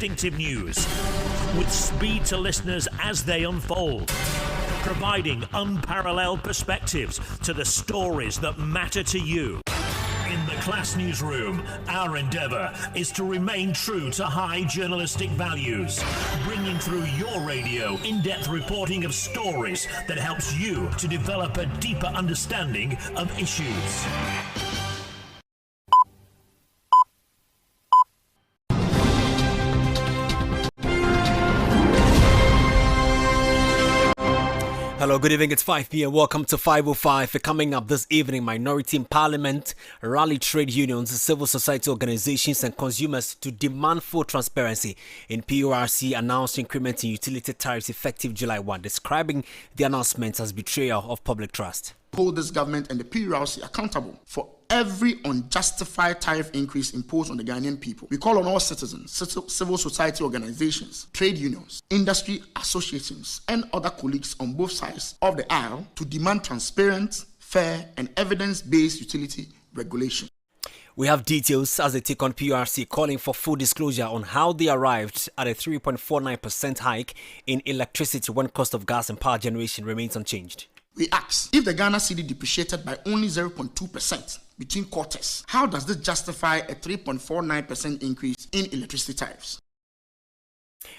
distinctive news with speed to listeners as they unfold, providing unparalleled perspectives to the stories that matter to you. In the Class Newsroom, our endeavour is to remain true to high journalistic values, bringing through your radio in-depth reporting of stories that helps you to develop a deeper understanding of issues. Hello, good evening. It's 5 p.m. Welcome to 505. Coming up this evening, minority in parliament rally trade unions, civil society organizations, and consumers to demand full transparency in PURC announced increment in utility tariffs effective July 1, describing the announcement as betrayal of public trust. Hold this government and the PURC accountable for every unjustified tariff increase imposed on the Ghanaian people. We call on all citizens, civil society organizations, trade unions, industry associations, and other colleagues on both sides of the aisle to demand transparent, fair, and evidence-based utility regulation. We have details as they take on PURC, calling for full disclosure on how they arrived at a 3.49% hike in electricity when cost of gas and power generation remains unchanged. We ask, if the Ghana cedi depreciated by only 0.2% between quarters, how does this justify a 3.49% increase in electricity tariffs?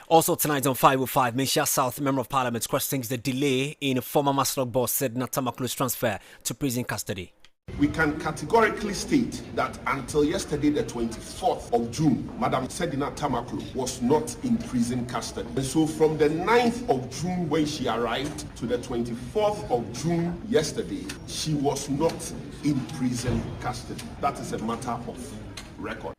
Also tonight on 505, Misha South Member of Parliament questions the delay in former Maslog boss said Natamaklu's transfer to prison custody. We can categorically state that until yesterday, the 24th of June, Madam Sedina Tamaklu was not in prison custody. And so from the 9th of June when she arrived to the 24th of June yesterday, she was not in prison custody. That is a matter of record.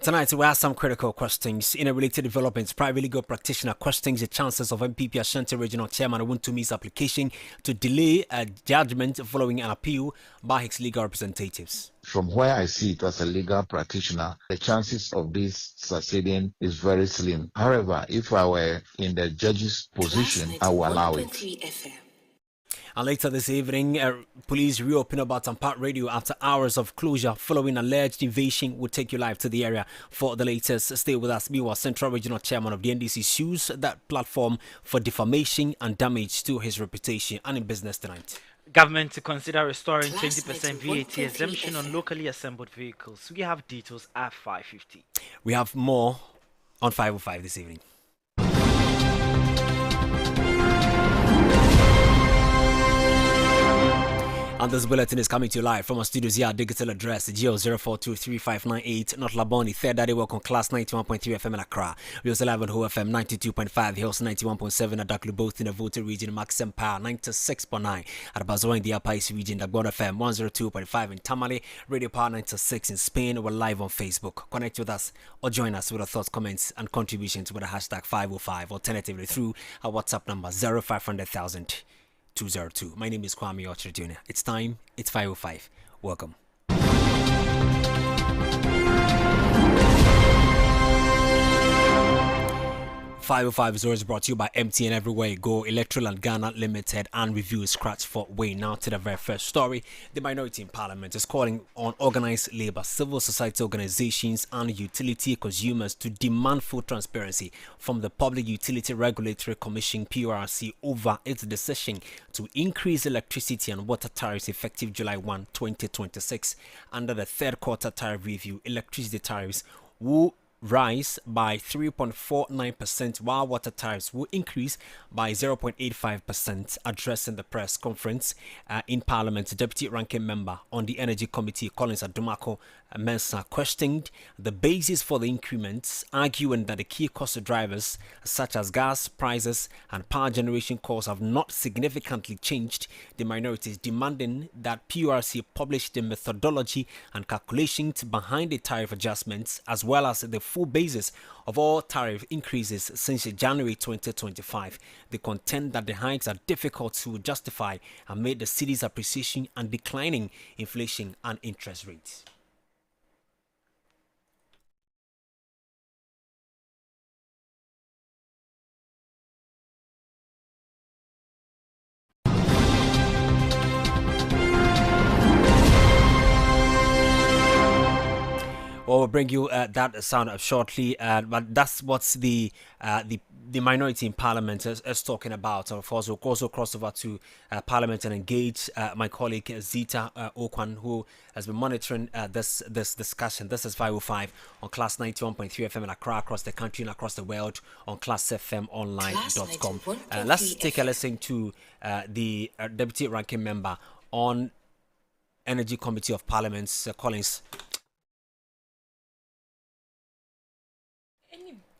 Tonight, we ask some critical questions. In a related development, private legal practitioner questions the chances of MPP Ashanti Regional Chairman Wuntumi's application to delay a judgment following an appeal by his legal representatives. From where I see it as a legal practitioner, the chances of this succeeding is very slim. However, if I were in the judge's position, I will allow it. And later this evening, police reopen about Park Radio after hours of closure following alleged invasion. We'll take you live to the area for the latest. Stay with us. Meanwhile, Central Regional Chairman of the NDC sues that platform for defamation and damage to his reputation. And in business tonight, government to consider restoring 20% VAT exemption on locally assembled vehicles. We have details at 5:50. We have more on 505 this evening. And this bulletin is coming to you live from our studios here. Digital address GL042358 North Laboni, Third Daddy. Welcome, Class 91.3 FM in Accra. We also live on Ho FM 92.5, Hills 91.7 at Daklu, both in the Volta region, Maxim Power 96.9 at Bazoa in the Upper East region, Dagbon FM 102.5 in Tamale, Radio Power 96 in Spain. We're live on Facebook. Connect with us or join us with your thoughts, comments, and contributions with the hashtag 505, alternatively through our WhatsApp number 0500,000. 202. My name is Kwame Okyere Jnr. It's time. It's 505. Welcome. 505 is always brought to you by MTN Everywhere You Go, Electroland Ghana Limited, and Review Scratch for Way. Now to the very first story. The minority in Parliament is calling on organized labor, civil society organizations, and utility consumers to demand full transparency from the Public Utility Regulatory Commission (PURC) over its decision to increase electricity and water tariffs effective July 1, 2026. Under the third quarter tariff review, electricity tariffs will rise by 3.49%, while water tariffs will increase by 0.85%. Addressing the press conference in Parliament, Deputy Ranking Member on the Energy Committee, Collins Adumako Mensah, questioned the basis for the increments, arguing that the key cost drivers such as gas prices and power generation costs have not significantly changed. The minorities demanding that PURC publish the methodology and calculations behind the tariff adjustments, as well as the full basis of all tariff increases since January 2025. They contend that the hikes are difficult to justify amid the city's appreciation and declining inflation and interest rates. We'll bring you that sound up shortly. But that's what's the minority in Parliament is talking about. Of course, we'll also cross over to Parliament and engage my colleague Zita Okwan, who has been monitoring this discussion. This is 505 on Class 91.3 FM in Accra, across the country and across the world on classfmonline.com. Let's take a listen to the Deputy Ranking Member on Energy Committee of Parliament, Collins,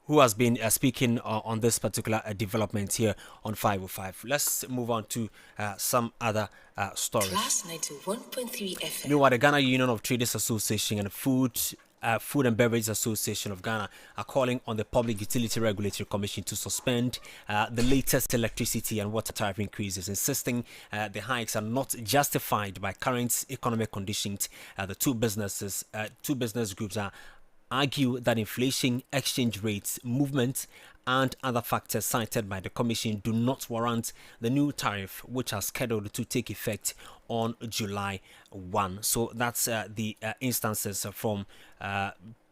who has been speaking on this particular development here on 505. Let's move on to some other stories. Class 91.3 FM. Meanwhile, the Ghana Union of Traders Association and Food and Beverage Association of Ghana are calling on the Public Utility Regulatory Commission to suspend the latest electricity and water tariff increases, insisting the hikes are not justified by current economic conditions. The two business groups argue that inflation, exchange rates, movement, and other factors cited by the Commission do not warrant the new tariff, which are scheduled to take effect on July 1. So that's the instances from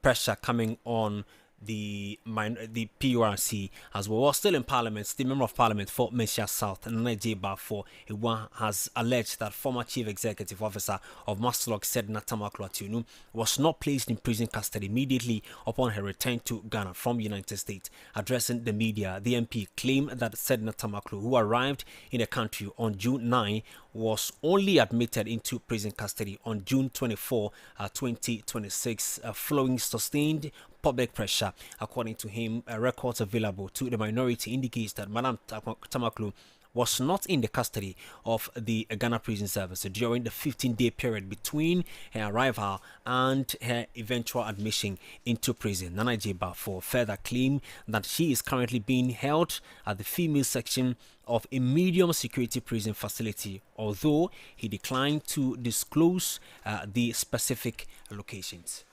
pressure coming on the PURC as well. While still in Parliament, the Member of Parliament for Meshia South, Nana J. Bafo, has alleged that former Chief Executive Officer of Maslok Sedna Tamaklo Ationu was not placed in prison custody immediately upon her return to Ghana from United States. Addressing the media, the MP claimed that Sedna Tamaklo, who arrived in the country on June 9, was only admitted into prison custody on June 24, 2026, following sustained public pressure. According to him, records available to the minority indicates that Madam Tamaklo was not in the custody of the Ghana Prison Service during the 15-day period between her arrival and her eventual admission into prison. Nana J. Bafo further claimed that she is currently being held at the female section of a medium security prison facility, although he declined to disclose the specific locations.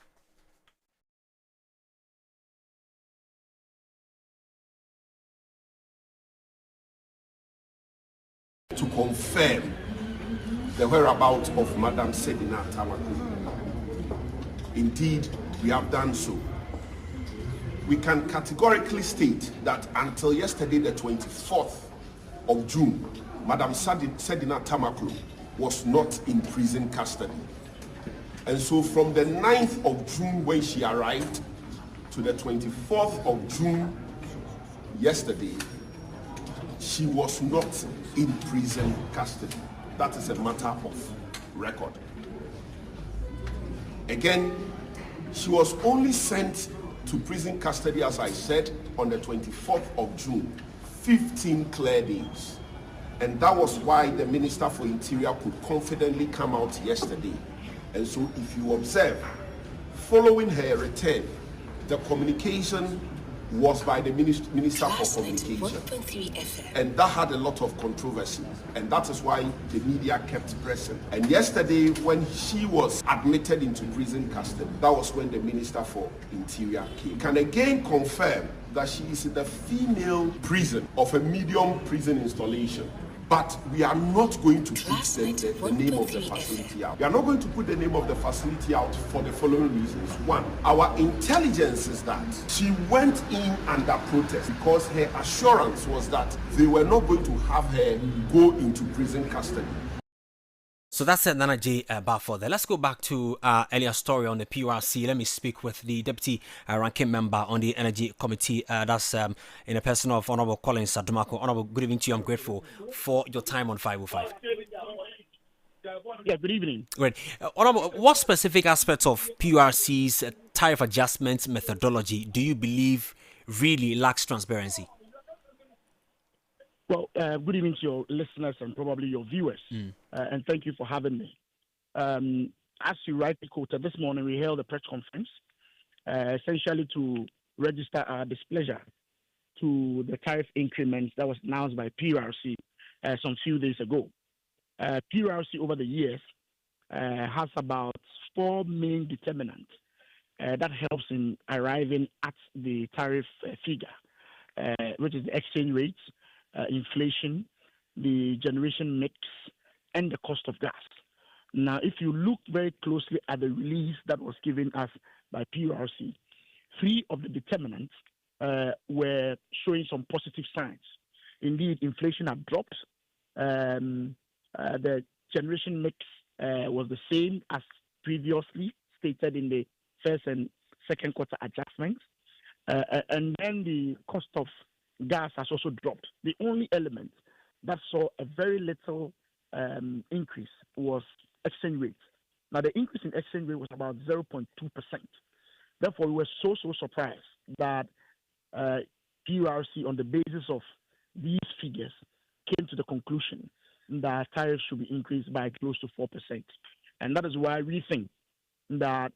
To confirm the whereabouts of Madam Sedina Tamaklo. Indeed, we have done so. We can categorically state that until yesterday, the 24th of June, Madam Sedina Tamaklo was not in prison custody. And so from the 9th of June when she arrived to the 24th of June yesterday, she was not in prison custody. That is a matter of record. Again, she was only sent to prison custody, as I said, on the 24th of June, 15 clear days. And that was why the Minister for Interior could confidently come out yesterday. And so if you observe, following her return, the communication was by the Minister for Communication. And that had a lot of controversy. And that is why the media kept pressing. And yesterday, when she was admitted into prison custody, that was when the Minister for Interior came. Can again confirm that she is in the female prison of a medium prison installation. But we are not going to put the name of the facility out. We are not going to put the name of the facility out for the following reasons. One, our intelligence is that she went in under protest because her assurance was that they were not going to have her go into prison custody. So that's Nana J. Bafo there. Let's go back to earlier story on the PURC. Let me speak with the Deputy Ranking Member on the Energy Committee. That's in the person of Honorable Collins Adumako. Honorable, good evening to you. I'm grateful for your time on 505. Yeah, good evening. Great. Honorable, what specific aspects of PURC's tariff adjustment methodology do you believe really lacks transparency? Well, good evening to your listeners and probably your viewers, and thank you for having me. As you rightly quoted, this morning we held a press conference, essentially to register our displeasure to the tariff increments that was announced by PURC some few days ago. PURC over the years has about 4 main determinants that helps in arriving at the tariff figure, which is the exchange rates, inflation, the generation mix, and the cost of gas. Now, if you look very closely at the release that was given us by PURC, 3 of the determinants were showing some positive signs. Indeed, inflation had dropped. The generation mix was the same as previously stated in the first and second quarter adjustments. And then the cost of gas has also dropped. The only element that saw a very little increase was exchange rate. Now, the increase in exchange rate was about 0.2%. Therefore, we were so surprised that PURC, on the basis of these figures, came to the conclusion that tariffs should be increased by close to 4%. And that is why we think that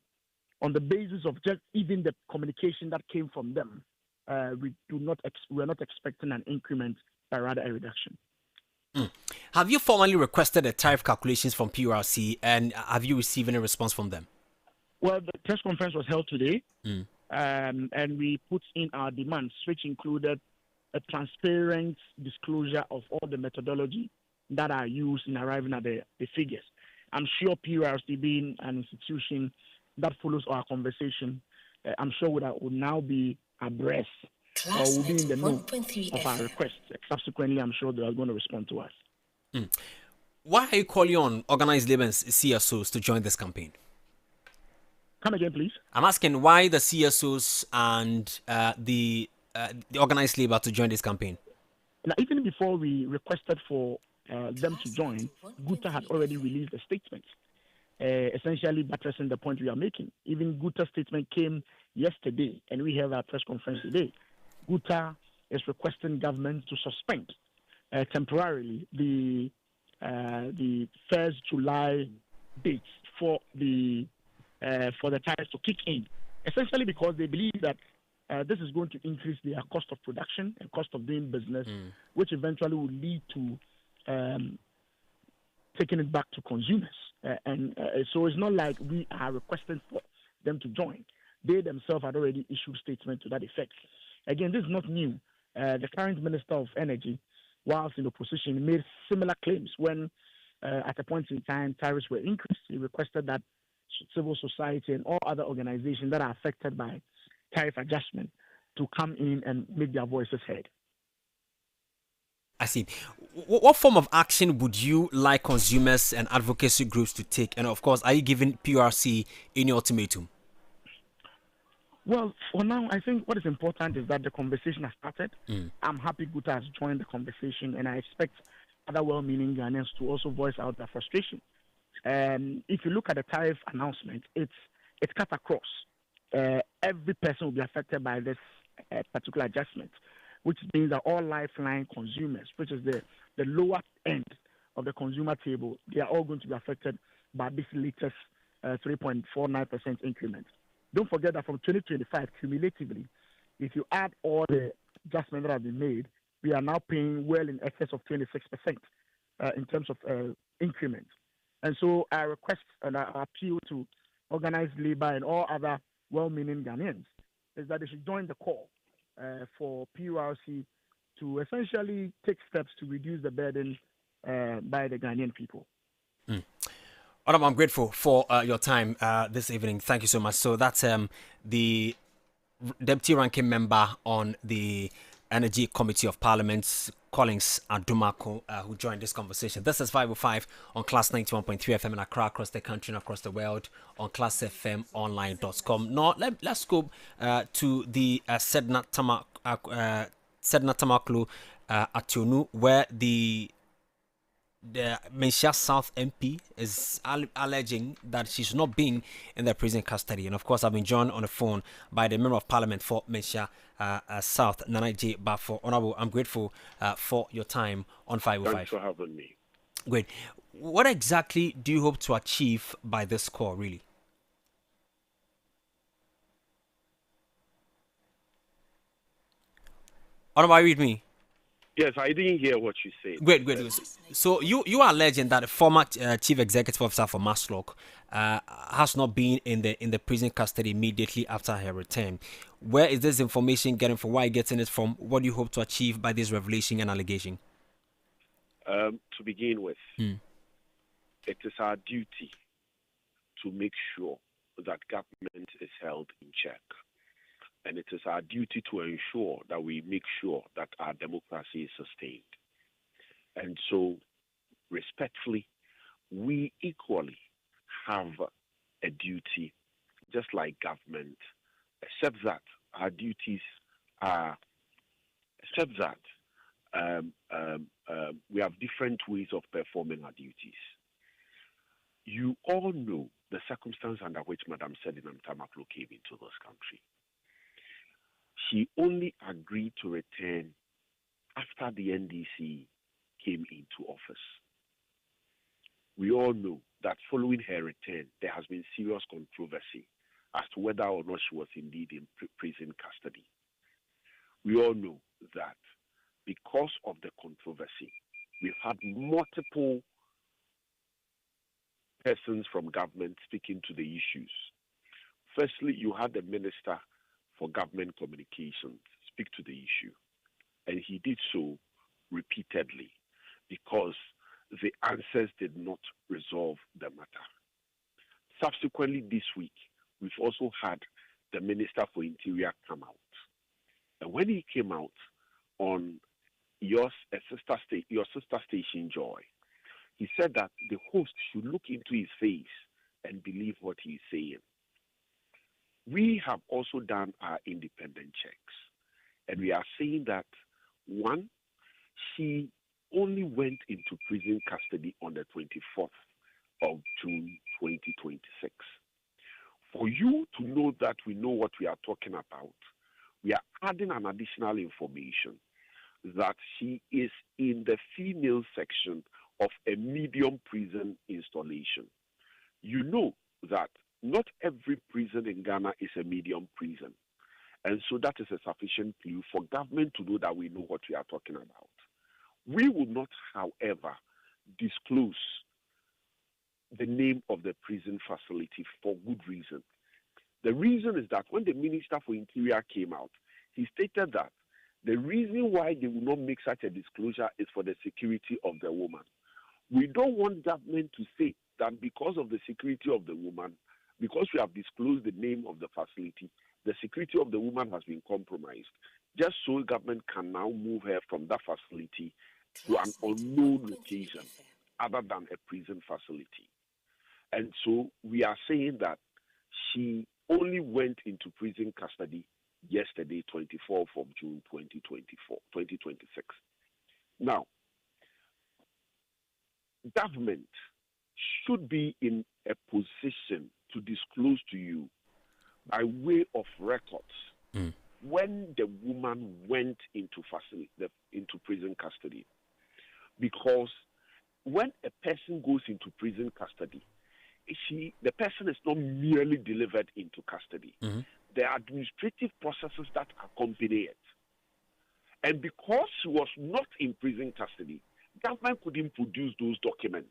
on the basis of just even the communication that came from them, we're not expecting an increment, but rather a reduction. Have you formally requested the tariff calculations from PURC, and have you received any response from them? Well, the press conference was held today, and we put in our demands, which included a transparent disclosure of all the methodology that are used in arriving at the figures. I'm sure PURC, being an institution that follows our conversation, I'm sure would now be abreast or will be in the know of our requests. Subsequently, I'm sure they are going to respond to us. Why are you calling on organized labor and CSOs to join this campaign? Come again, please. I'm asking why the CSOs and the organized labor to join this campaign. Now, even before we requested for them to join, Guta had already released a statement, essentially buttressing the point we are making. Even Guta's statement came yesterday, and we have our press conference today. Guta is requesting government to suspend temporarily the 1st July date for the tariffs to kick in, essentially because they believe that this is going to increase their cost of production and cost of doing business, which eventually will lead to taking it back to consumers. So it's not like we are requesting for them to join. They themselves had already issued statements to that effect. Again, this is not new. The current Minister of Energy, whilst in opposition, made similar claims when, at a point in time, tariffs were increased. He requested that civil society and all other organizations that are affected by tariff adjustment to come in and make their voices heard. I see. What form of action would you like consumers and advocacy groups to take? And of course, are you giving PURC any ultimatum? Well, for now, I think what is important is that the conversation has started. I'm happy Guta has joined the conversation, and I expect other well-meaning Ghanaians to also voice out their frustration. If you look at the tariff announcement, it's cut across. Every person will be affected by this particular adjustment, which means that all lifeline consumers, which is the lower end of the consumer table, they are all going to be affected by this latest 3.49% increment. Don't forget that from 2025, cumulatively, if you add all the adjustments that have been made, we are now paying well in excess of 26% in terms of increment. And so I request and I appeal to organized labor and all other well-meaning Ghanaians is that they should join the call for PURC to essentially take steps to reduce the burden by the Ghanaian people. Adam, I'm grateful for your time this evening. Thank you so much. So that's the Deputy Ranking Member on the Energy Committee of Parliament, Collins Adumako, who joined this conversation. This is 505 on Class 91.3 FM in Accra, across the country and across the world on classfmonline.com. Now, let's go to the Sedna Tamaklo Ationu, where the Menchia South MP is alleging that she's not been in the prison custody. And of course, I've been joined on the phone by the Member of Parliament for Menchia South, Nana J. Bafo. Honorable, I'm grateful for your time on 505. Thanks for having me. Great. What exactly do you hope to achieve by this call, really? Honorable, are you with me? Yes, I didn't hear what you said. Great. So you are alleging that the former chief executive officer for Maslock has not been in the prison custody immediately after her return. Where is this information getting from? Where are you getting it from? What do you hope to achieve by this revelation and allegation? To begin with, it is our duty to make sure that government is held in check. And it is our duty to ensure that we make sure that our democracy is sustained. And so, respectfully, we equally have a duty, just like government, except that our duties are, except that we have different ways of performing our duties. You all know the circumstance under which Madam Sedinam Tamaklo came into this country. She only agreed to return after the NDC came into office. We all know that following her return, there has been serious controversy as to whether or not she was indeed in prison custody. We all know that because of the controversy, we've had multiple persons from government speaking to the issues. Firstly, you had the Minister for Government Communications speak to the issue, and he did so repeatedly because the answers did not resolve the matter. Subsequently, this week, we've also had the Minister for Interior come out. And when he came out on your sister station, Joy, he said that the host should look into his face and believe what he's saying. We have also done our independent checks, and we are saying that, one, she only went into prison custody on the 24th of June 2026. For you to know that we know what we are talking about, we are adding an additional information that she is in the female section of a medium prison installation. You know that not every prison in Ghana is a medium prison. And so that is a sufficient clue for government to know that we know what we are talking about. We will not, however, disclose the name of the prison facility for good reason. The reason is that when the Minister for Interior came out, he stated that the reason why they will not make such a disclosure is for the security of the woman. We don't want government to say that because of the security of the woman, because we have disclosed the name of the facility, the security of the woman has been compromised. Just so government can now move her from that facility to an unknown location other than a prison facility. And so we are saying that she only went into prison custody yesterday, 24th of June 2026. Now, government should be in a position to disclose to you by way of records when the woman went into prison custody. Because when a person goes into prison custody, the person is not merely delivered into custody. There are administrative processes that accompany it. And because she was not in prison custody, government couldn't produce those documents.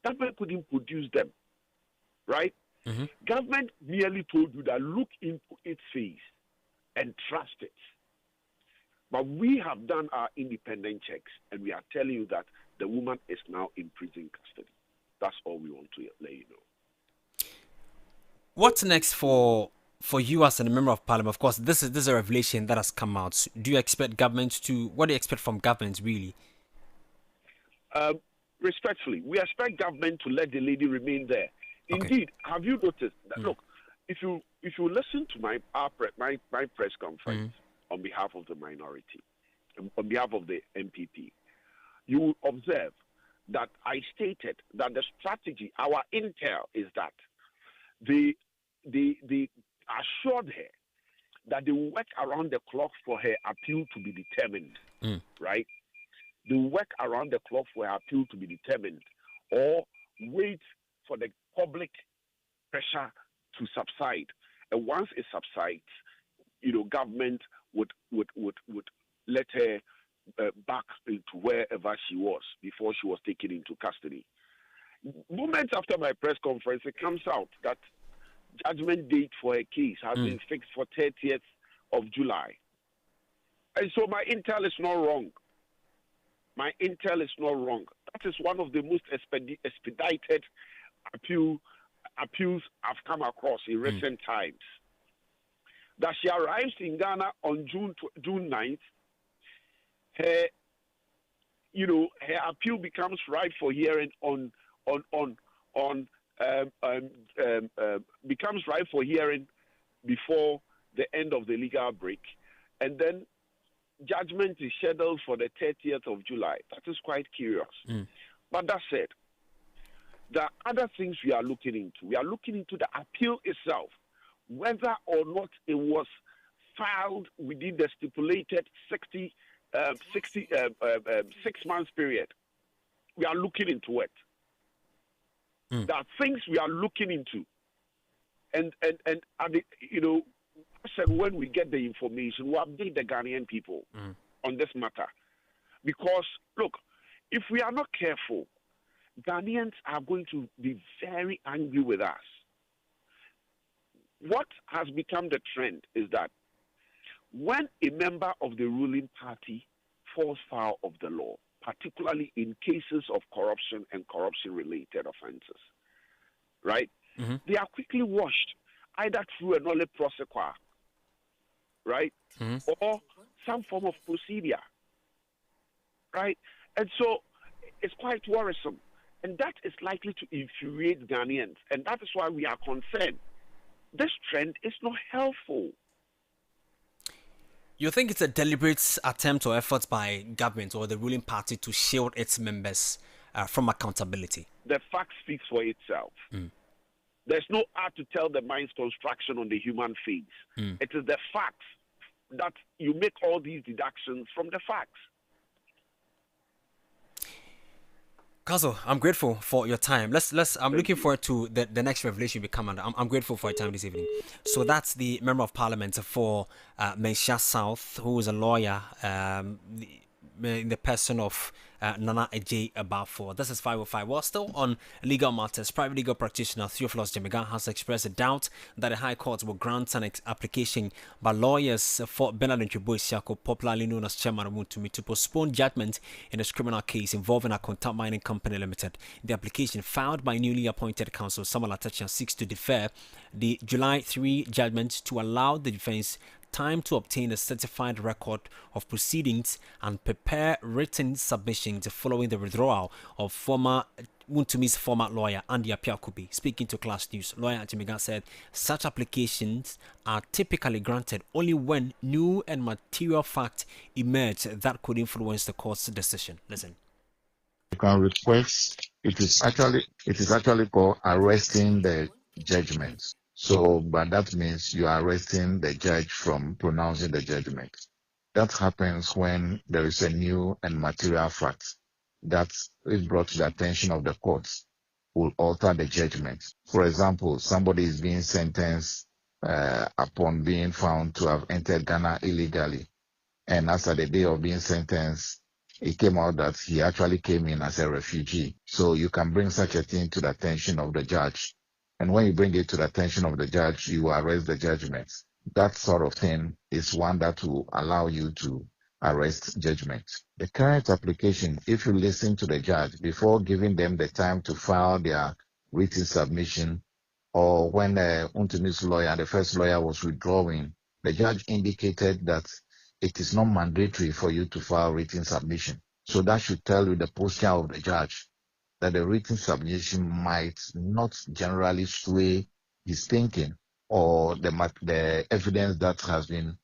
Government couldn't produce them, right? Government merely told you that look into its face and trust it. But we have done our independent checks, and we are telling you that the woman is now in prison custody. That's all we want to let you know. What's next for you as a member of parliament? Of course, this is a revelation that has come out. Do you expect government to? What do you expect from government, really? Respectfully, we expect government to let the lady remain there. Okay. Indeed, have you noticed that? Look, if you listen to my press conference on behalf of the minority, on behalf of the MPP, you will observe that I stated that the strategy, our intel, is that they assured her that they will work around the clock for her appeal to be determined, right? They will work around the clock for her appeal to be determined, or wait for the public pressure to subside. And once it subsides, government would let her back into wherever she was before she was taken into custody. Moments after my press conference, it comes out that judgment date for her case has been fixed for 30th of July. And so my intel is not wrong. My intel is not wrong. That is one of the most expedited appeal appeals I've come across in recent times. That she arrives in Ghana on June 9th, her appeal becomes ripe for hearing becomes ripe for hearing before the end of the legal break, and then judgment is scheduled for the 30th of July. That is quite curious. But that said, there are other things we are looking into. We are looking into the appeal itself, whether or not it was filed within the stipulated 6 months period. We are looking into it. There are things we are looking into, and I said when we get the information, we'll update the Ghanaian people on this matter. Because look, if we are not careful, Ghanaians are going to be very angry with us. What has become the trend is that when a member of the ruling party falls foul of the law, particularly in cases of corruption and corruption-related offenses, right? They are quickly washed either through a nolle prosequi, right, or some form of procedure, right? And so it's quite worrisome, and that is likely to infuriate Ghanaians, and that is why we are concerned. This trend is not helpful. You think it's a deliberate attempt or effort by government or the ruling party to shield its members from accountability? The fact speaks for itself. There's no art to tell the mind's construction on the human face. It is the facts that you make all these deductions from the facts. Kazo, I'm grateful for your time. I'm looking forward to the next revelation we come under. I'm grateful for your time this evening. So that's the Member of Parliament for Mensha South, who is a lawyer in the person of Nana Ejay Abafo. This is 505. Well, still on legal matters, private legal practitioner Theophilus Jemiga has expressed a doubt that the High Court will grant an application by lawyers for Bernard Nchibo, popularly known as Chairman Muntumi, to postpone judgment in a criminal case involving a Contact Mining Company Limited. The application filed by newly appointed counsel Samuel Atachan seeks to defer the July 3 judgment to allow the defense time to obtain a certified record of proceedings and prepare written submissions following the withdrawal of Muntumi's former lawyer, Andy Apiakubi. Speaking to Class News, lawyer Jimiga said such applications are typically granted only when new and material facts emerge that could influence the court's decision. Listen. You can request, it is actually called arresting the judgment. So, but that means you are arresting the judge from pronouncing the judgment. That happens when there is a new and material fact that, if brought to the attention of the courts, will alter the judgment. For example, somebody is being sentenced upon being found to have entered Ghana illegally. And after the day of being sentenced, it came out that he actually came in as a refugee. So you can bring such a thing to the attention of the judge. And when you bring it to the attention of the judge, you arrest the judgment. That sort of thing is one that will allow you to arrest judgment. The current application, if you listen to the judge before giving them the time to file their written submission, or when Untumi's lawyer, the first lawyer, was withdrawing, the judge indicated that it is not mandatory for you to file written submission. So that should tell you the posture of the judge, that the written submission might not generally sway his thinking or the evidence that has been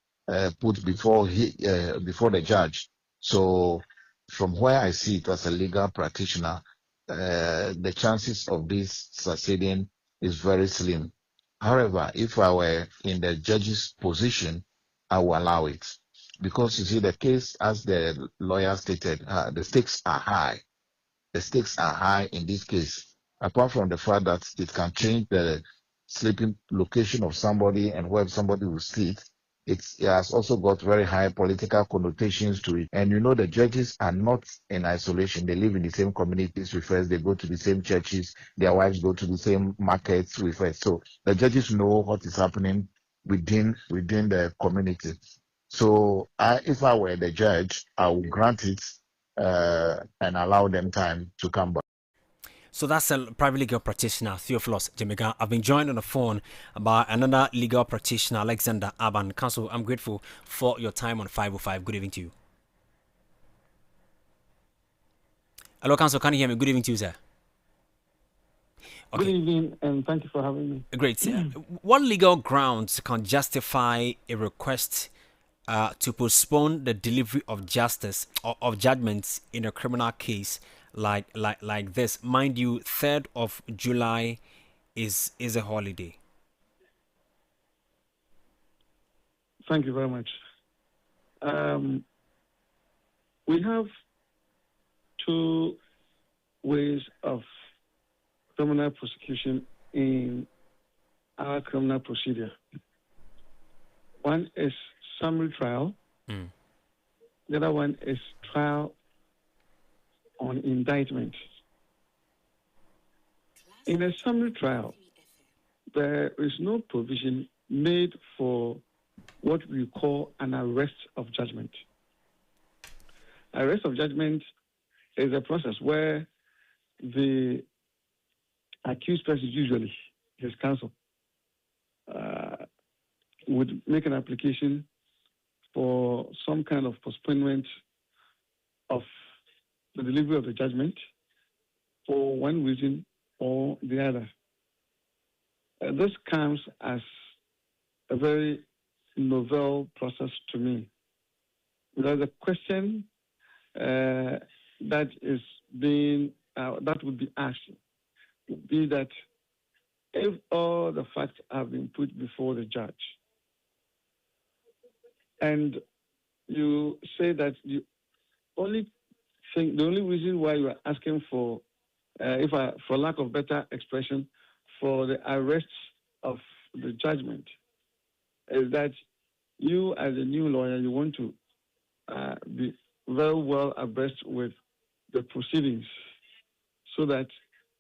put before the judge. So from where I see it as a legal practitioner, the chances of this succeeding is very slim. However, if I were in the judge's position, I will allow it. Because you see, the case, as the lawyer stated, the stakes are high. The stakes are high in this case, apart from the fact that it can change the sleeping location of somebody and where somebody will sleep. It has also got very high political connotations to it. And you know, the judges are not in isolation. They live in the same communities with us. They go to the same churches. Their wives go to the same markets with us. So the judges know what is happening within the community. So if I were the judge, I would grant it and allow them time to come back. So that's a private legal practitioner, Theophilus Jemega. I've been joined on the phone by another legal practitioner, Alexander Aban. Counsel, I'm grateful for your time on 505. Good evening to you. Hello, Counsel. Can you hear me? Good evening to you, sir. Okay. Good evening, and thank you for having me. Great. What legal grounds can justify a request to postpone the delivery of justice or of judgments in a criminal case like this? Mind you, 3rd of July is a holiday. Thank you very much. We have two ways of criminal prosecution in our criminal procedure. One is summary trial. The other one is trial on indictment. In a summary trial, there is no provision made for what we call an arrest of judgment. Arrest of judgment is a process where the accused person, usually his counsel, would make an application for some kind of postponement of the delivery of the judgment for one reason or the other. This comes as a very novel process to me, because the question that would be asked would be that if all the facts have been put before the judge, and you say that the only reason why you are asking for, for lack of better expression, for the arrest of the judgment, is that you, as a new lawyer, you want to be very well abreast with the proceedings so that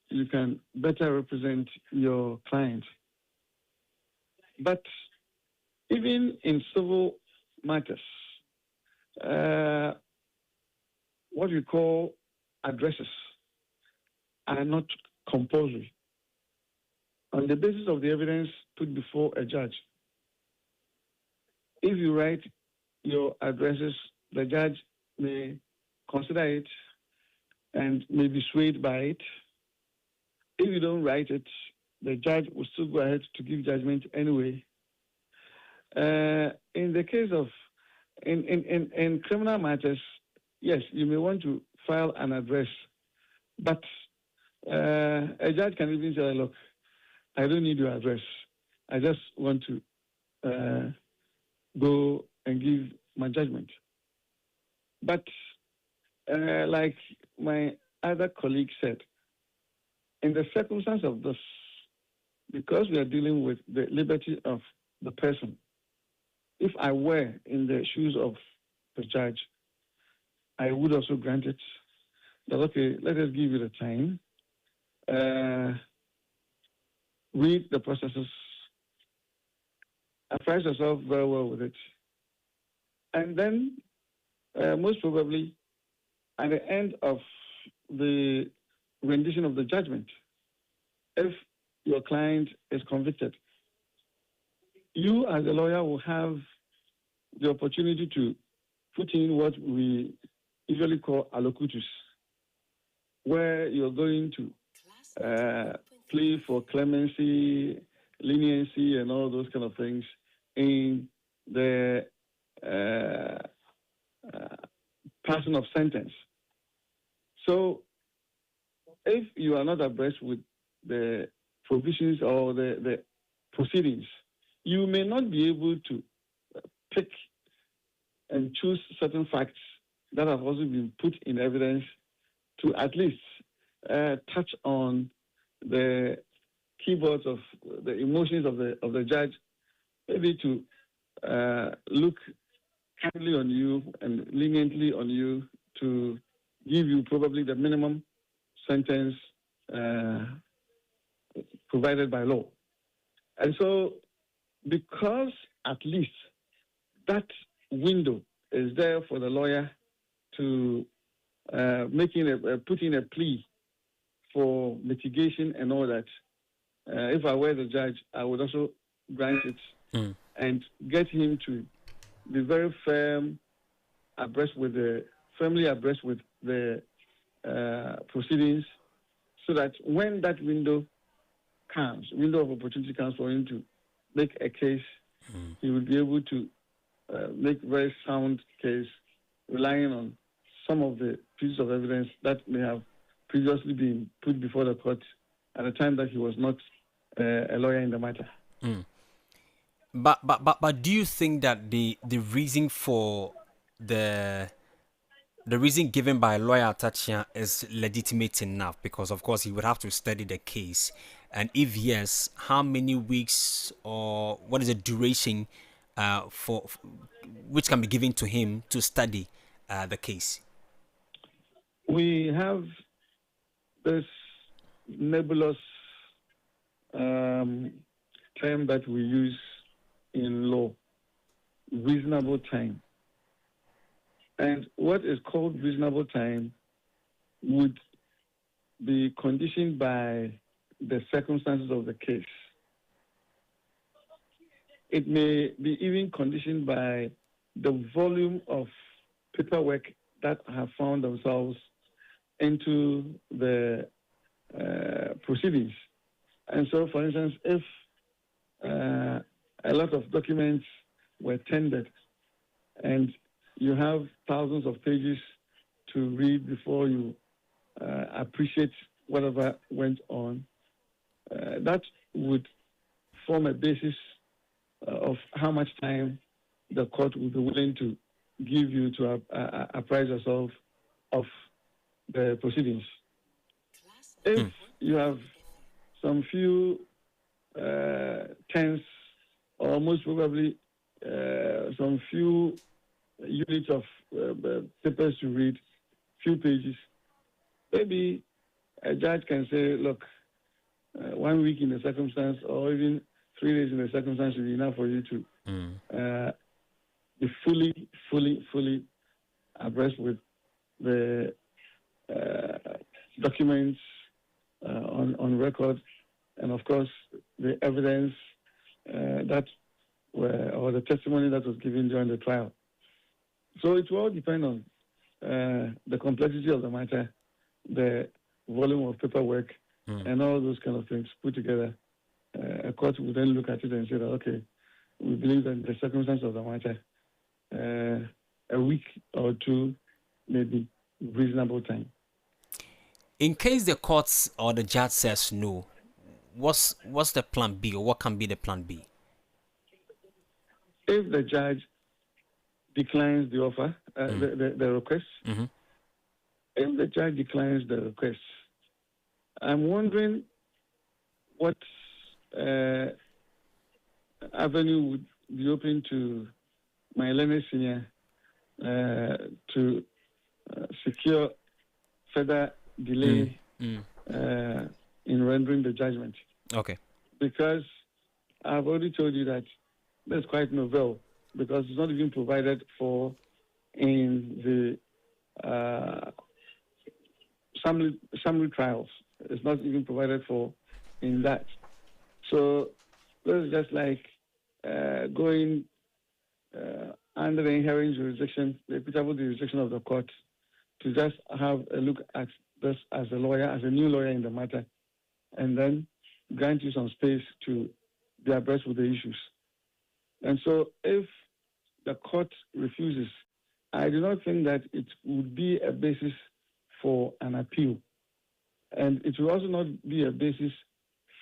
you can better represent your client. But even in civil matters, what we call addresses are not compulsory. On the basis of the evidence put before a judge, if you write your addresses, the judge may consider it and may be swayed by it. If you don't write it, the judge will still go ahead to give judgment anyway. In the case of, in criminal matters, yes, you may want to file an address, but a judge can even say, look, I don't need your address. I just want to go and give my judgment. But like my other colleague said, in the circumstance of this, because we are dealing with the liberty of the person, if I were in the shoes of the judge, I would also grant it that, okay, let us give you the time, read the processes, apprise yourself very well with it, and then most probably at the end of the rendition of the judgment, if your client is convicted, you as a lawyer will have the opportunity to put in what we usually call allocutus, where you're going to plea for clemency, leniency, and all those kind of things in the passing of sentence. So if you are not abreast with the provisions or the proceedings, you may not be able to pick and choose certain facts that have also been put in evidence to at least touch on the keyboards of the emotions of the judge, maybe to look kindly on you and leniently on you to give you probably the minimum sentence provided by law. And so, because at least that window is there for the lawyer to put in a plea for mitigation and all that, if I were the judge, I would also grant it and get him to be very firmly abreast with the proceedings, so that when that window of opportunity comes for him to make a case, he will be able to make very sound case, relying on some of the pieces of evidence that may have previously been put before the court at the time that he was not a lawyer in the matter. But do you think that the reason for the reason given by lawyer Tachia is legitimate enough? Because of course he would have to study the case, and if yes, how many weeks or what is the duration for which can be given to him to study the case? We have this nebulous term that we use in law, reasonable time. And what is called reasonable time would be conditioned by the circumstances of the case. It may be even conditioned by the volume of paperwork that have found themselves into the proceedings. And so, for instance, if a lot of documents were tendered and you have thousands of pages to read before you appreciate whatever went on, that would form a basis of how much time the court would be willing to give you to apprise yourself of the proceedings. If you have some few tens, or most probably some few units of papers to read, few pages, maybe a judge can say, look, 1 week in the circumstance, or even 3 days in the circumstance will be enough for you to be fully abreast with the documents on record, and of course the evidence or the testimony that was given during the trial. So it will all depend on the complexity of the matter, the volume of paperwork, and all those kind of things put together. A court will then look at it and say that, okay, we believe that the circumstance of the matter, a week or two may be reasonable time. In case the courts or the judge says no, what's the plan B, or what can be the plan B? If the judge declines the offer, the request, if the judge declines the request, I'm wondering what avenue would be open to my learned senior to secure further delay in rendering the judgment. Okay. Because I've already told you that that's quite novel, because it's not even provided for in the summary trials. It's not even provided for in that. So this is just like going under the inherent jurisdiction, the equitable jurisdiction of the court, to just have a look at this as a lawyer, as a new lawyer in the matter, and then grant you some space to be abreast with the issues. And so if the court refuses, I do not think that it would be a basis for an appeal. And it will also not be a basis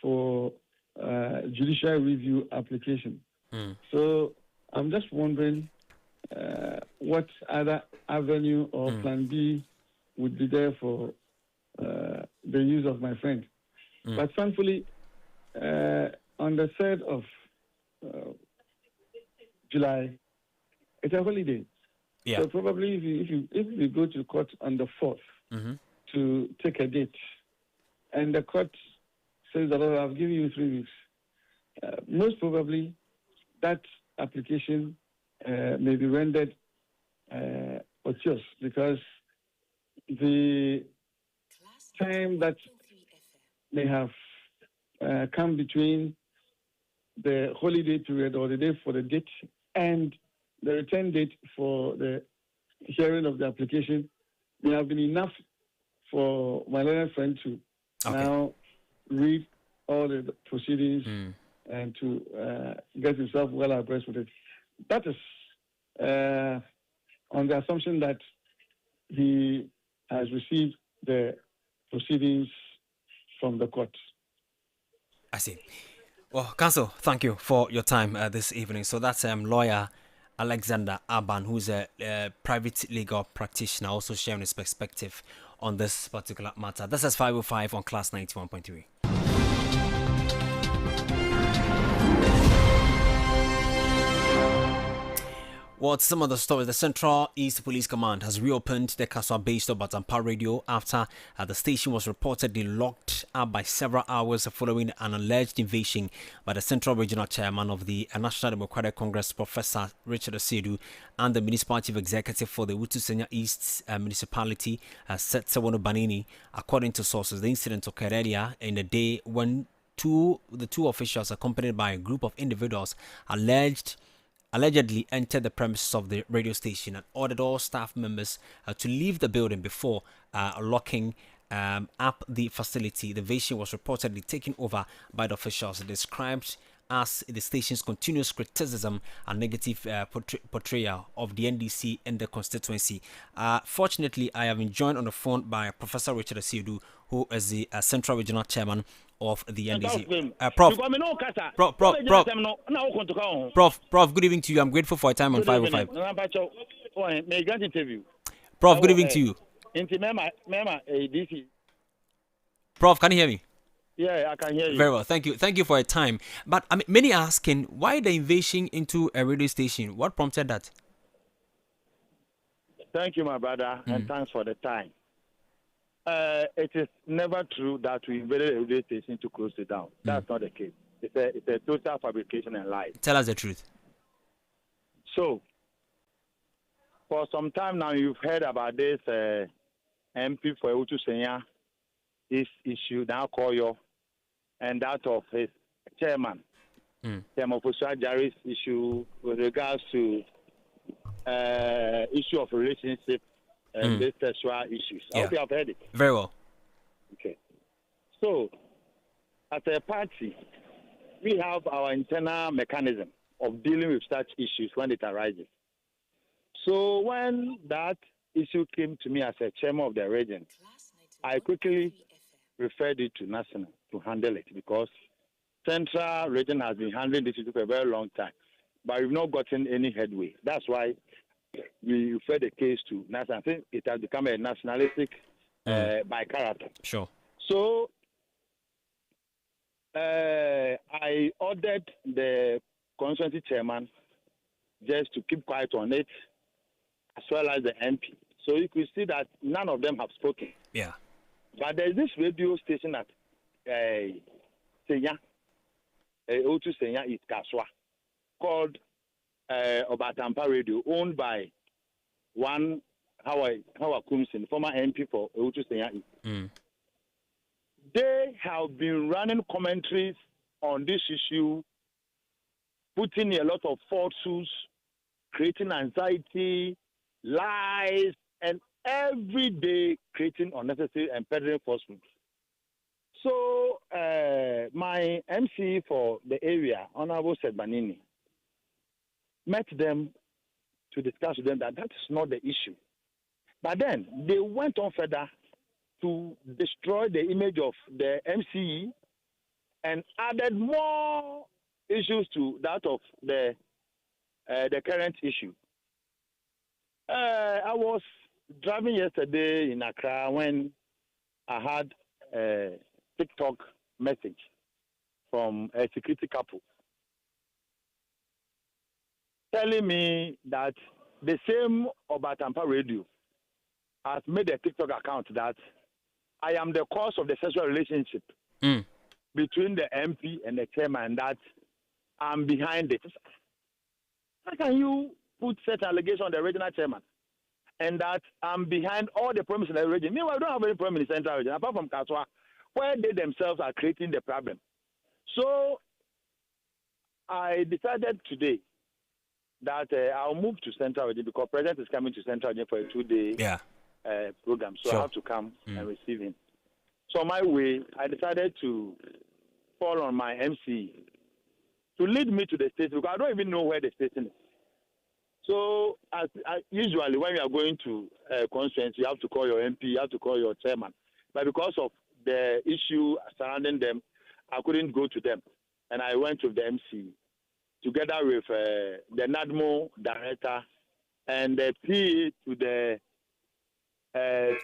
for judicial review application. So I'm just wondering what other avenue or plan B would be there for the use of my friend. But thankfully, on the 3rd of July, it's a holiday. Yeah. So probably if we go to court on the 4th to take a date, and the court says that, oh, I've given you 3 weeks, most probably that application may be rendered odious, because the time that may have come between the holiday period or the day for the date and the return date for the hearing of the application may have been enough for my learned friend to now read all the proceedings and to get himself well abreast with it. That is on the assumption that he has received the proceedings from the court. I see. Well, Counsel, thank you for your time this evening. So that's lawyer Alexander Aban, who's a private legal practitioner, also sharing his perspective on this particular matter. This is 505 on Class 91.3. Well, some of the stories. The Central East Police Command has reopened the Kaswa-based Obatampa radio after the station was reportedly locked up by several hours following an alleged invasion by the Central Regional Chairman of the National Democratic Congress, Professor Richard Osiedu, and the Municipal Chief Executive for the Wutu Senya East Municipality, Setsewono Banini. According to sources, the incident occurred earlier in the day when the two officials, accompanied by a group of individuals, allegedly entered the premises of the radio station and ordered all staff members to leave the building before locking up the facility. The invasion was reportedly taken over by the officials, described as the station's continuous criticism and negative portrayal of the NDC in the constituency. Fortunately, I have been joined on the phone by Professor Richard Osiedu, who is the Central Regional Chairman of the NDC. Prof, good evening to you. I'm grateful for your time on 505. Prof, good evening to you. Prof, can you hear me? Yeah, I can hear you. Very well, thank you. Thank you for your time. But I mean, many are asking, why the invasion into a radio station? What prompted that? Thank you, my brother, and thanks for the time. It is never true that we invaded a radio station to close it down. That's not the case. It's a total fabrication and lie. Tell us the truth. So, for some time now, you've heard about this MP for Wutu Senya, this issue, now Koyo, and that of his chairman, Chairman Officer Jerry's issue with regards to issue of relationship and this sexual issues. I hope you have heard it. Very well. Okay. So, as a party, we have our internal mechanism of dealing with such issues when it arises. So, when that issue came to me as a chairman of the region, I quickly referred it to national to handle it because Central region has been handling this issue for a very long time, but we've not gotten any headway. That's why we refer the case to national. I think it has become a nationalistic by character. Sure. So I ordered the constituency chairman just to keep quiet on it, as well as the MP. So you could see that none of them have spoken. Yeah. But there's this radio station at Senya, Otu Senya East Kaswa, called Obatampa Radio, owned by one Howard Kumsin, former MP for Otu Senya East. They have been running commentaries on this issue, putting a lot of falsehoods, creating anxiety, lies, and every day creating unnecessary and peddling falsehoods. So my MC for the area, Honorable Sedbanini, met them to discuss with them that is not the issue. But then they went on further to destroy the image of the MCE and added more issues to that of the current issue. I was driving yesterday in Accra when I had a TikTok message from a security couple telling me that the same Obatampa Radio has made a TikTok account that I am the cause of the sexual relationship between the MP and the chairman, that I'm behind it. How can you put such allegation on the regional chairman and that I'm behind all the promises in the region? Meanwhile, we don't have any promise in the central region, apart from Kaswa, where they themselves are creating the problem. So I decided today that I'll move to Central Region because President is coming to Central Region for a 2-day program. So I have to come and receive him. So on my way, I decided to call on my MC to lead me to the station because I don't even know where the station is. So usually when you are going to conference, you have to call your MP, you have to call your chairman. But because of the issue surrounding them, I couldn't go to them. And I went to the MC together with the NADMO director and the PA to the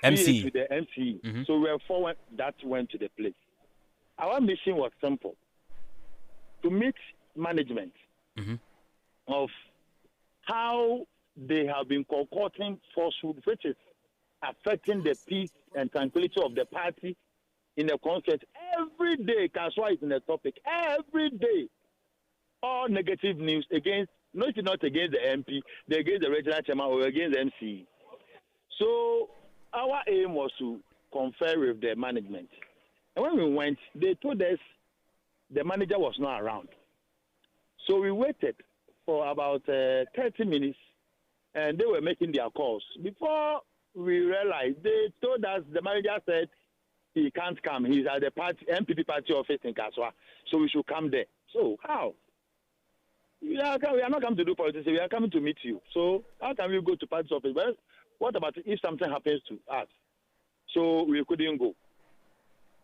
MC. To the MC. Mm-hmm. So we were four that went to the place. Our mission was simple: to meet management of how they have been concocting falsehood, which is affecting the peace and tranquility of the party in the conference. Every day, Kaswa is in the topic. Every day, all negative news against, not against the MP, they're against the regional chairman or against the MC. So our aim was to confer with the management. And when we went, they told us the manager was not around. So we waited for about 30 minutes, and they were making their calls. Before we realized, they told us, the manager said he can't come. He's at the party, MPP party office in Kaswa, so we should come there. So how? We are not coming to do politics. We are coming to meet you. So how can we go to party office? Well, what about if something happens to us? So we couldn't go.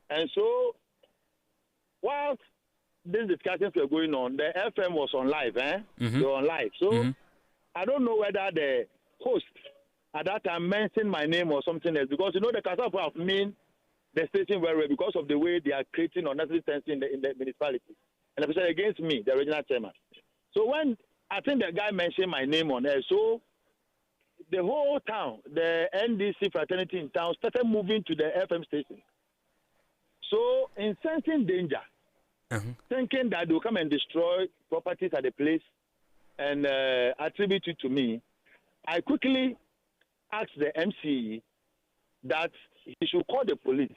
And so whilst these discussions were going on, the FM was on live, They were on live. So I don't know whether the host at that time mentioned my name or something else, because the Kasapa have mean the station very well because of the way they are creating unnecessary tension in the municipality, and especially against me, the regional chairman. So when I think the guy mentioned my name on air, so the whole town, the NDC fraternity in town, started moving to the FM station. So in sensing danger, thinking that they'll come and destroy properties at the place and attribute it to me, I quickly asked the MCE that he should call the police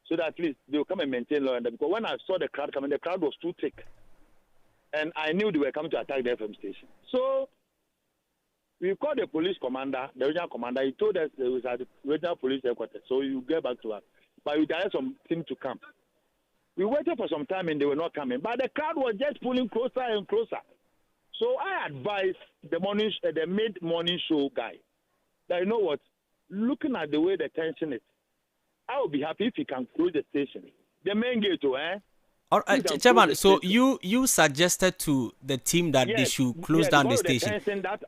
so that at least they'll come and maintain law. Because when I saw the crowd coming, the crowd was too thick. And I knew they were coming to attack the FM station. So we called the police commander, the regional commander. He told us it was at the regional police headquarters. So you get back to us. But we directed some team to come. We waited for some time and they were not coming. But the crowd was just pulling closer and closer. So I advised the mid-morning show guy that, you know what, looking at the way the tension is, I would be happy if he can close the station. The main gate, All right, Chairman, so you suggested to the team that they should close down the station. That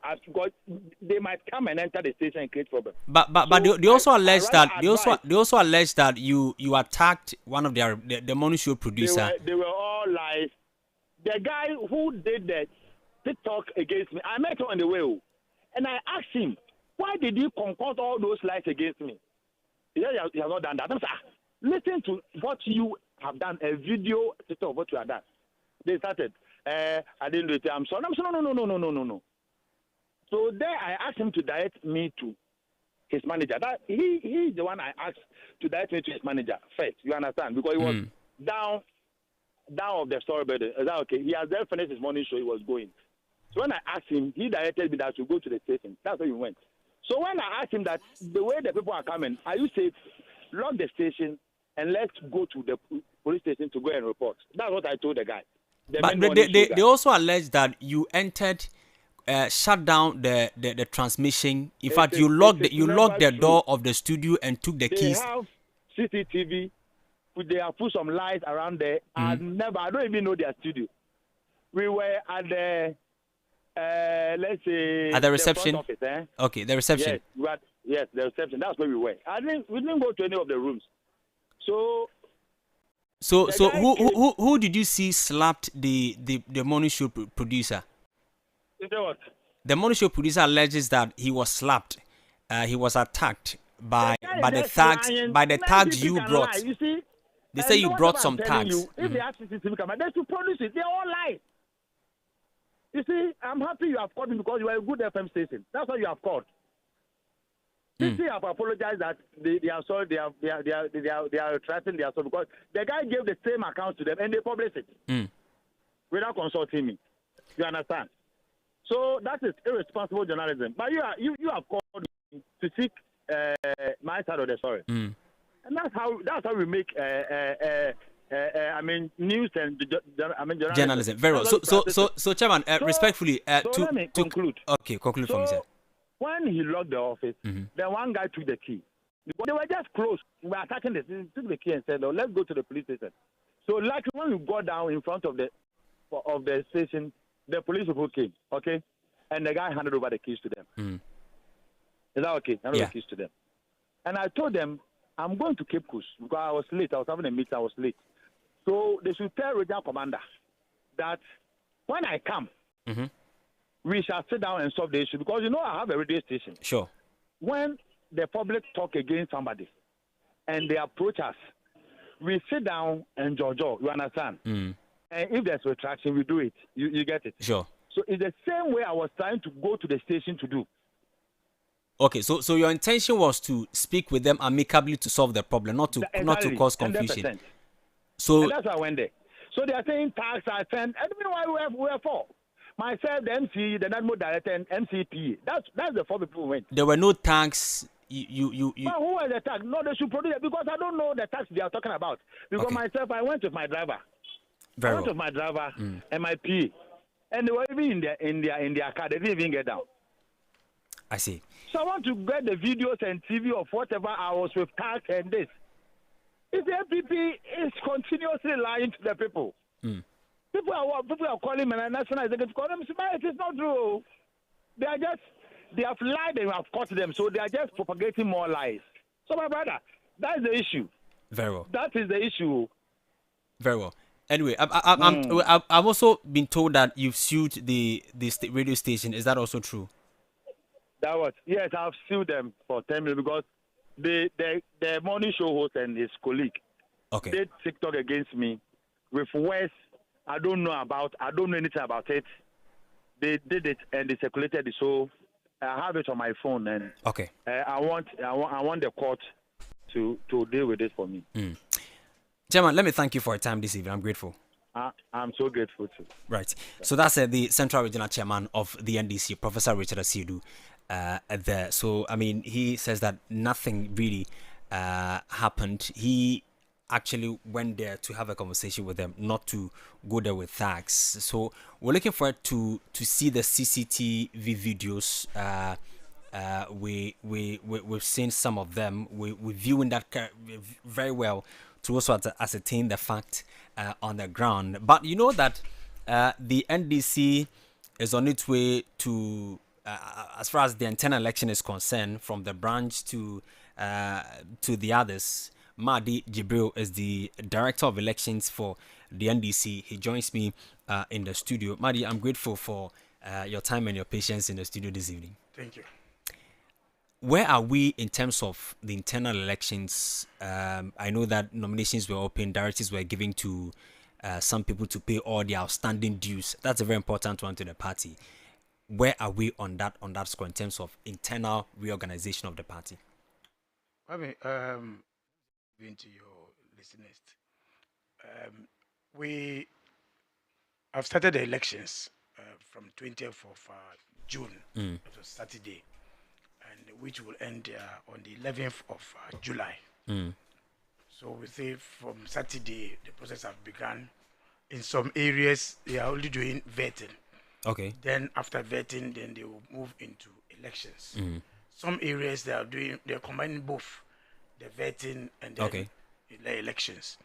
they might come and enter the station and create problems. But they also allege that you attacked one of the morning show producer. They were all lies. The guy who did the TikTok against me, I met him on the way, and I asked him, why did you concoct all those lies against me? He said he has not done that. I said, listen to what you have done, a video of what you have done. They started, I didn't do it, I'm sorry. I'm saying, no. So there I asked him to direct me to his manager. That he's the one I asked to direct me to his manager first, you understand? Because he was down of the story building. Is that okay? He has then finished his morning show, he was going. So when I asked him, he directed me that to go to the station. That's where we went. So when I asked him that the way the people are coming, are you safe? Lock the station and let's go to the police station to go and report. That's what I told the guy. But they also allege that you entered, shut down the transmission. In fact, you locked the door of the studio and took the keys. They have CCTV. They have put some lights around there. I don't even know their studio. We were at the let's say at the reception. The front office, Okay, the reception. Yes, the reception. That's where we were. We didn't go to any of the rooms. So who did you see slapped the morning show producer? What? The morning show producer alleges that he was slapped. He was attacked by the thugs you brought. You see, they say you brought some thugs. If they ask CCTV camera, they should produce it. They all lie. You see, I'm happy you have called me because you are a good FM station. That's why you have called. CC have apologized that they are sorry, they are retracting their sorry because the guy gave the same account to them and they published it without consulting me. You understand? So that is irresponsible journalism. But you have called me to seek my side of the story, and that's how we make news and journalism. Very well. So, Chairman, respectfully, let me conclude. Okay, conclude for me, sir. When he locked the office, then one guy took the key. Because they were just close. We were attacking this. He took the key and said, "Oh, let's go to the police station." So, like when we got down in front of the station, the police people came, okay, and the guy handed over the keys to them. Is that okay? Handed over the keys to them, and I told them I'm going to Cape Coast because I was late. I was having a meeting. I was late, so they should tell regional commander that when I come. We shall sit down and solve the issue because I have a radio station. Sure. When the public talk against somebody and they approach us, we sit down and judge. You understand? And if there's retraction, we do it. You get it? Sure. So it's the same way I was trying to go to the station to do. Okay, so your intention was to speak with them amicably to solve the problem, not to cause confusion. 100%. So and that's why I went there. So they are saying tax I sent. I don't know why we are for. Myself, the MC, the National Director, and MCP. That's the 4 people who went. There were no tax. You. But who was the tax? No, they should produce it because I don't know the tax they are talking about. Because myself, I went with my driver. Very I went with my driver and my PA, and they were even in their car. They didn't even get down. I see. So I want to get the videos and TV of whatever I was with tax and this. If the MPP is continuously lying to the people. People are calling me and national executive call them. It is not true. They have lied and we have caught them, so they are just propagating more lies. So my brother, that is the issue. Very well. That is the issue. Very well. Anyway, I've also been told that you've sued the radio station. Is that also true? Yes, I've sued them for 10 million because the morning show host and his colleague did TikTok against me with words I don't know anything about it. They did it and they circulated it, so I have it on my phone and I want the court to deal with this for me. Chairman, let me thank you for your time this evening. I'm grateful. I'm so grateful too. Right. So that's the Central Regional Chairman of the NDC, Professor Richard Asiedu. There. So he says that nothing really happened. He actually went there to have a conversation with them, not to go there with tags. So we're looking forward to see the CCTV videos. We've seen some of them. We're viewing that very well to also ascertain the fact on the ground. But you know that the NDC is on its way to, as far as the internal election is concerned, from the branch to the others. Mahdi Jibril is the Director of Elections for the NDC. He joins me in the studio. Mahdi, I'm grateful for your time and your patience in the studio this evening. Thank you. Where are we in terms of the internal elections? I know that nominations were open, directives were given to some people to pay all the outstanding dues. That's a very important one to the party. Where are we on that score in terms of internal reorganization of the party? To your listeners, we have started the elections from 20th of June, it was Saturday, and which will end on the 11th of July. So we say from Saturday the process have begun. In some areas they are only doing vetting. Okay. Then after vetting, then they will move into elections. Some areas they're combining both the vetting and then the elections.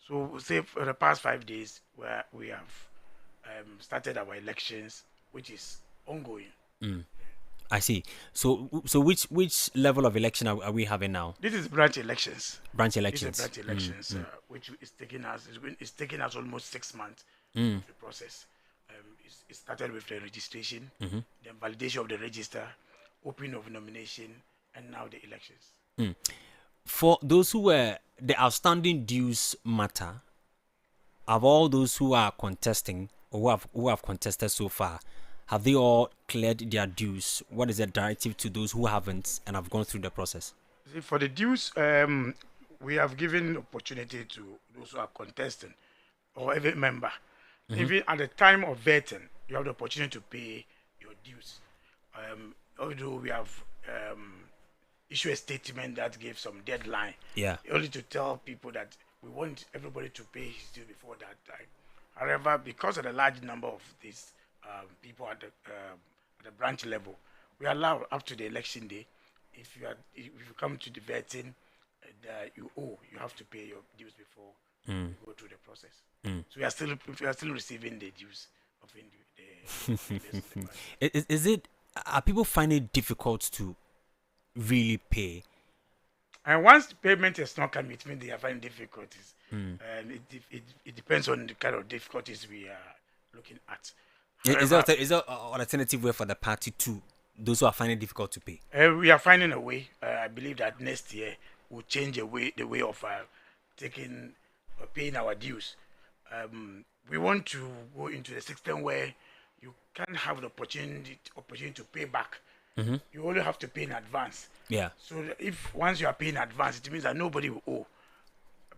So we'll say for the past 5 days where we have started our elections, which is ongoing. I see. So which level of election are we having now? This is branch elections. Branch elections. This is branch elections, which is taking us almost 6 months. The process. It started with the registration, then validation of the register, opening of nomination, and now the elections. For those who were the outstanding dues matter, of all those who are contesting or who have contested so far, have they all cleared their dues? What is the directive to those who haven't and have gone through the process? See, for the dues, we have given opportunity to those who are contesting or every member. Even at the time of vetting, you have the opportunity to pay your dues. Although we have issued a statement that gives some deadline, only to tell people that we want everybody to pay his due before that time. However, because of the large number of these people at the branch level, we allow up to the election day. If you come to the vetting, you have to pay your dues before you go through the process. So we are still receiving the dues of the are people finding it difficult to really pay? And once the payment is not coming, it means they are finding difficulties. And it depends on the kind of difficulties we are looking at. However, Is there an alternative way for the party to those who are finding it difficult to pay? We are finding a way. I believe that next year we'll change the way of paying our dues. We want to go into the system where you can have the opportunity to pay back. You only have to pay in advance. Yeah. So if once you are paying in advance, it means that nobody will owe.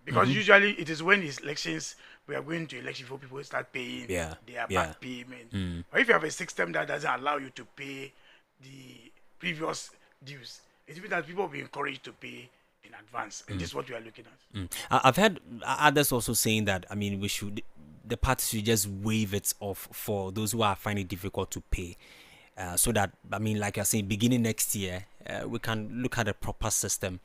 Because usually it is when it's elections, we are going to election before people start paying their back payment. But if you have a system that doesn't allow you to pay the previous dues, it means that people will be encouraged to pay in advance. And this is what we are looking at. I've heard others also saying that, I mean, the party should just waive it off for those who are finding it difficult to pay. So that, I mean, like I say, beginning next year, we can look at a proper system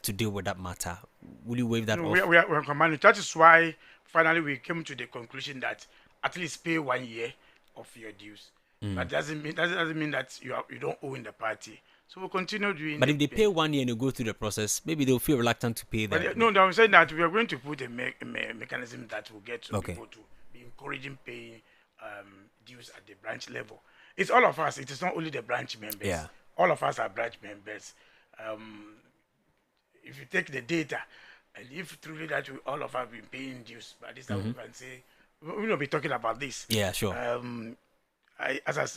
to deal with that matter. Will you waive that off? We are commanding. That is why finally we came to the conclusion that at least pay 1 year of your dues. But that doesn't mean that you don't owe in the party. So we'll continue doing. But if they pay 1 year and you go through the process, maybe they'll feel reluctant to pay that. No, I'm saying that we are going to put a mechanism that will get people to be encouraging paying dues at the branch level. It's all of us. It is not only the branch members. Yeah. All of us are branch members. If you take the data, and if truly that all of us have been paying dues, by this time we can say, we will be talking about this. Yeah, sure.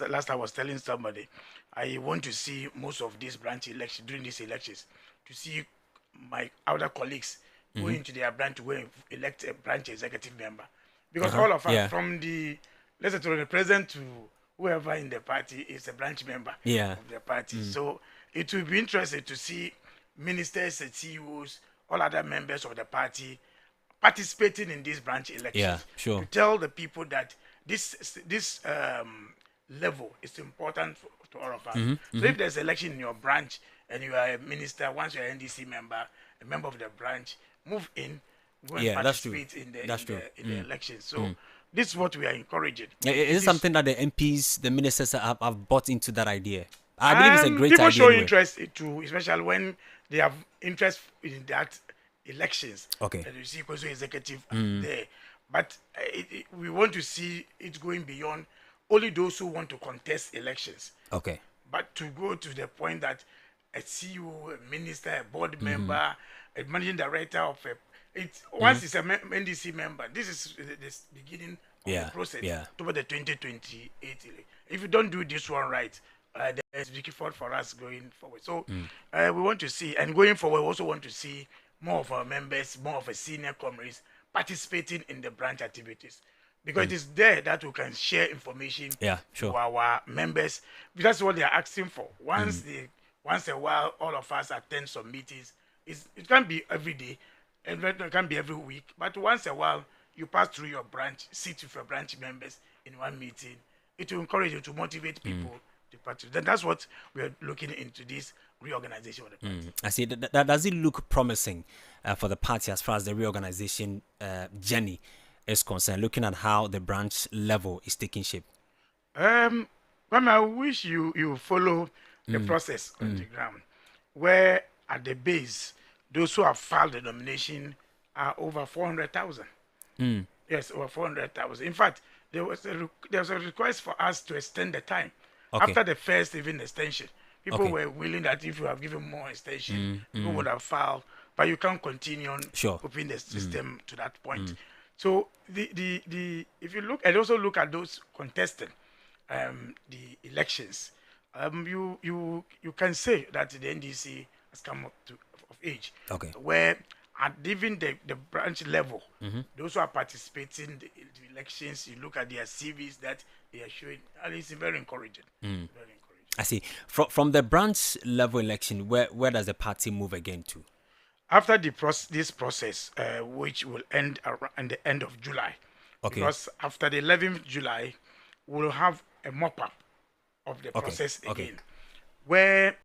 Last I was telling somebody, I want to see most of these branch elections, during these elections, to see my other colleagues go into their branch to elect a branch executive member. Because all of us, from the president to whoever in the party is a branch member of the party. So it will be interesting to see ministers and CEOs, all other members of the party participating in these branch elections. Yeah, sure. To tell the people that this level is important to all of us. So if there's election in your branch and you are a minister, once you're an NDC member, a member of the branch, move in, go and participate in the election. So this is what we are encouraging. Is it something that the MPs, the ministers have bought into that idea? I believe it's a great people idea. People show interest too, especially when they have interest in that elections. Okay. And you see Koso executive there. But we want to see it going beyond only those who want to contest elections. Okay. But to go to the point that a CEO, a minister, a board member, a managing director of once it's a NDC member, this is the beginning of the process toward the 2028 election. If you don't do this one right, there's difficult for us going forward. So we want to see, and going forward, we also want to see more of our members, more of our senior comrades participating in the branch activities. Because it is there that we can share information to our members. That's what they are asking for. Once a while, all of us attend some meetings. It can be every day, and it can be every week. But once a while, you pass through your branch, sit with your branch members in one meeting. It will encourage you to motivate people to participate. Then that's what we are looking into this reorganization of the party. I see. Does it look promising for the party as far as the reorganization journey is concerned, looking at how the branch level is taking shape? I wish you follow the process on the ground, where at the base, those who have filed the nomination are over 400,000. Yes, over 400,000. In fact, there was a request for us to extend the time. After the first even extension, people were willing that if you have given more extension, people would have filed, but you can't continue on opening the system to that point. So if you look and also look at those contesting, the elections, you can say that the NDC has come up of age. Okay. Where at even the branch level, those who are participating in the elections, you look at their CVs that they are showing, and it's very encouraging. Very encouraging. I see. From the branch level election, where does the party move again to? After this process, which will end around the end of July, because after the 11th July, we'll have a mop-up of the process again, where